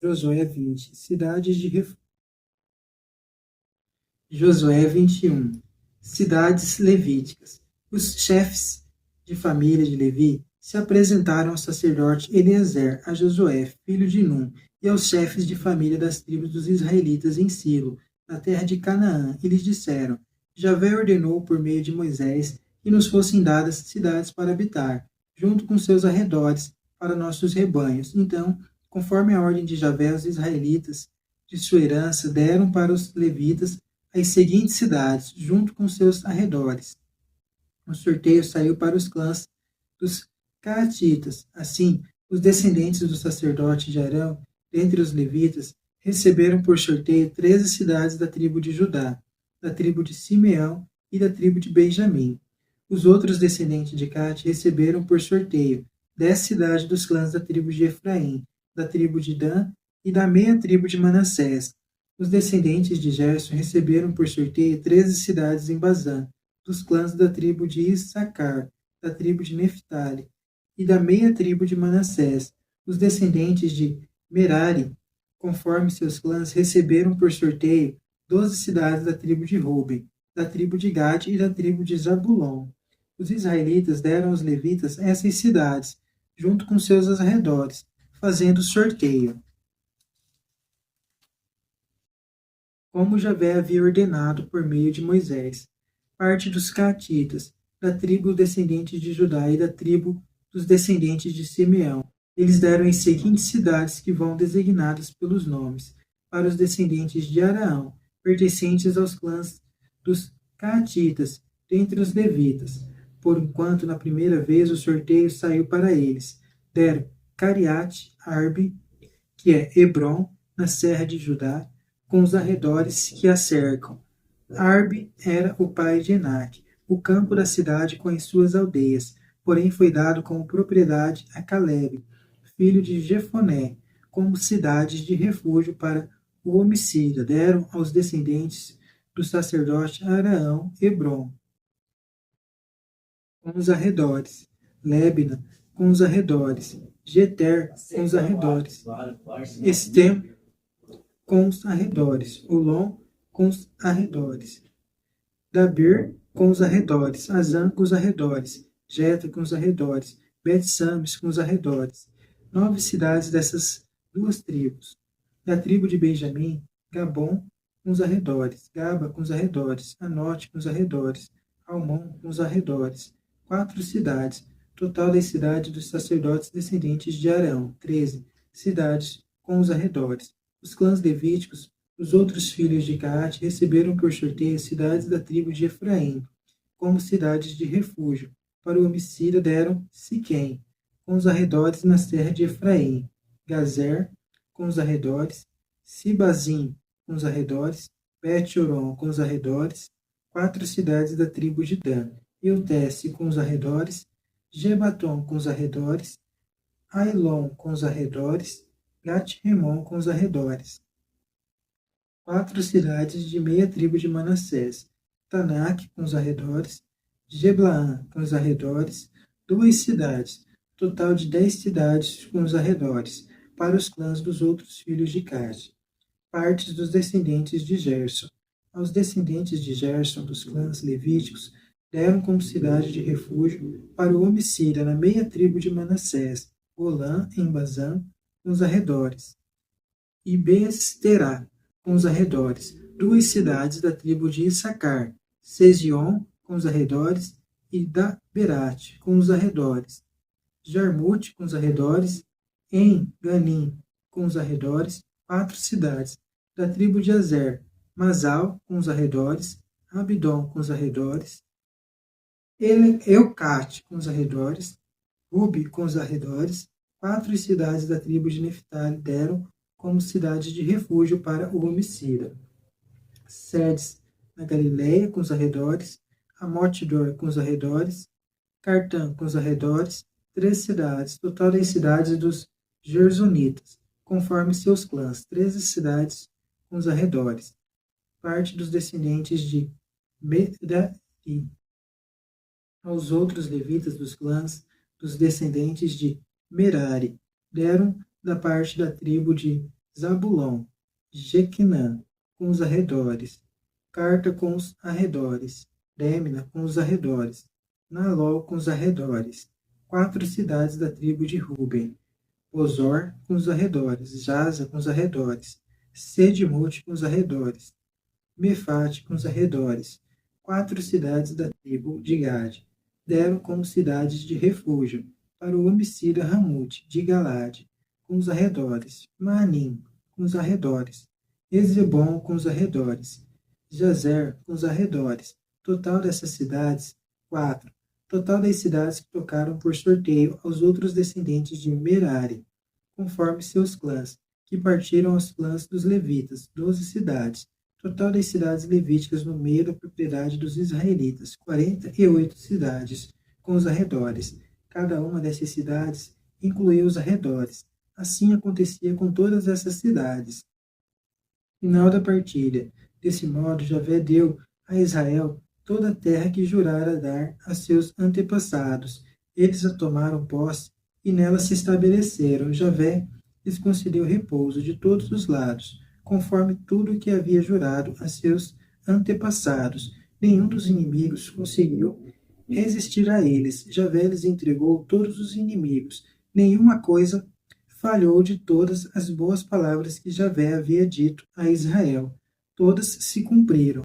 Josué 20, cidades de refúgio. Josué 21, cidades levíticas. Os chefes de família de Levi se apresentaram ao sacerdote Eleazer, a Josué, filho de Num, e aos chefes de família das tribos dos israelitas em Silo, na terra de Canaã, e lhes disseram: Javé ordenou por meio de Moisés que nos fossem dadas cidades para habitar, junto com seus arredores, para nossos rebanhos. Então, conforme a ordem de Javé, os israelitas de sua herança deram para os levitas as seguintes cidades, junto com seus arredores. O sorteio saiu para os clãs dos Caatitas. Assim, os descendentes do sacerdote de Arão, dentre os levitas, receberam por sorteio 13 cidades da tribo de Judá, da tribo de Simeão e da tribo de Benjamim. Os outros descendentes de Cate receberam por sorteio 10 cidades dos clãs da tribo de Efraim, da tribo de Dan e da meia tribo de Manassés. Os descendentes de Gerson receberam por sorteio 13 cidades em Bazã, dos clãs da tribo de Issacar, da tribo de Neftali e da meia tribo de Manassés. Os descendentes de Merari, conforme seus clãs, receberam por sorteio 12 cidades da tribo de Ruben, da tribo de Gade e da tribo de Zabulon. Os israelitas deram aos levitas essas cidades, junto com seus arredores, fazendo sorteio, como Javé havia ordenado por meio de Moisés. Parte dos Caatitas, da tribo descendentes de Judá e da tribo dos descendentes de Simeão. Eles deram as seguintes cidades que vão designadas pelos nomes, para os descendentes de Araão, pertencentes aos clãs dos Caatitas, dentre os levitas. Por enquanto, na primeira vez, o sorteio saiu para eles. Deram Cariate Arbe, que é Hebron, na serra de Judá, com os arredores que a cercam. Arbe era o pai de Enaque, o campo da cidade com as suas aldeias, porém foi dado como propriedade a Caleb, filho de Jefoné, como cidades de refúgio para o homicida. Deram aos descendentes do sacerdote Araão Hebron, com os arredores, Lebna, com os arredores, Jeter, com os arredores, Estem, com os arredores, Olom, com os arredores, Dabir, com os arredores, Azã, com os arredores, Jeta, com os arredores, Bet-Sames, com os arredores. 9 cidades dessas duas tribos. Da tribo de Benjamim, Gabom, com os arredores, Gaba, com os arredores, Anote, com os arredores, Almon, com os arredores. 4 cidades. Total das cidades dos sacerdotes descendentes de Arão, 13 cidades com os arredores. Os clãs levíticos, os outros filhos de Caate, receberam por sorteio cidades da tribo de Efraim, como cidades de refúgio. Para o homicida deram Siquém, com os arredores na serra de Efraim, Gazer, com os arredores, Sibazim, com os arredores, Bet-Oron, com os arredores, 4 cidades da tribo de Dan, Eutesse, com os arredores, Gebatom, com os arredores, Ailon, com os arredores, Gat-Remon, com os arredores. 4 cidades de meia tribo de Manassés, Tanak, com os arredores, Geblaã, com os arredores, 2 cidades, total de 10 cidades com os arredores, para os clãs dos outros filhos de Cade. Partes dos descendentes de Gerson. Aos descendentes de Gerson dos clãs levíticos, deram como cidade de refúgio para o homicida na meia tribo de Manassés, Golã, em Bazã, com os arredores, e Beesterá, com os arredores, 2 cidades da tribo de Issacar, Sezion, com os arredores, e Daberate, com os arredores, Jarmute, com os arredores, em Ganim, com os arredores, 4 cidades, da tribo de Azer, Masal, com os arredores, Abidom, com os arredores, Eucate, com os arredores, Rubi, com os arredores. 4 cidades da tribo de Neftali deram como cidade de refúgio para o homicida. Sedes, na Galileia, com os arredores, Amotidor, com os arredores, Cartã, com os arredores, 3 cidades, total das cidades dos Gersonitas, conforme seus clãs, 13 cidades com os arredores. Parte dos descendentes de Merari. Aos outros levitas dos clãs dos descendentes de Merari, deram da parte da tribo de Zabulon, Jequinã, com os arredores, Carta com os arredores, Démina com os arredores, Nalol com os arredores, 4 cidades da tribo de Ruben, Osor com os arredores, Jaza com os arredores, Sedimute com os arredores, Mefate com os arredores, 4 cidades da tribo de Gade, deram como cidades de refúgio para o homicida Ramute de Galade, com os arredores, Maanim com os arredores, Ezebom com os arredores, Jazer com os arredores. Total dessas cidades, 4. Total das cidades que tocaram por sorteio aos outros descendentes de Merari, conforme seus clãs, que partiram aos clãs dos levitas, 12 cidades. Total das cidades levíticas no meio da propriedade dos israelitas, 48 cidades, com os arredores. Cada uma dessas cidades incluía os arredores. Assim acontecia com todas essas cidades. Final da partilha. Desse modo, Javé deu a Israel toda a terra que jurara dar a seus antepassados. Eles a tomaram posse e nela se estabeleceram. Javé lhes concedeu repouso de todos os lados, conforme tudo o que havia jurado a seus antepassados. Nenhum dos inimigos conseguiu resistir a eles. Javé lhes entregou todos os inimigos. Nenhuma coisa falhou de todas as boas palavras que Javé havia dito a Israel. Todas se cumpriram.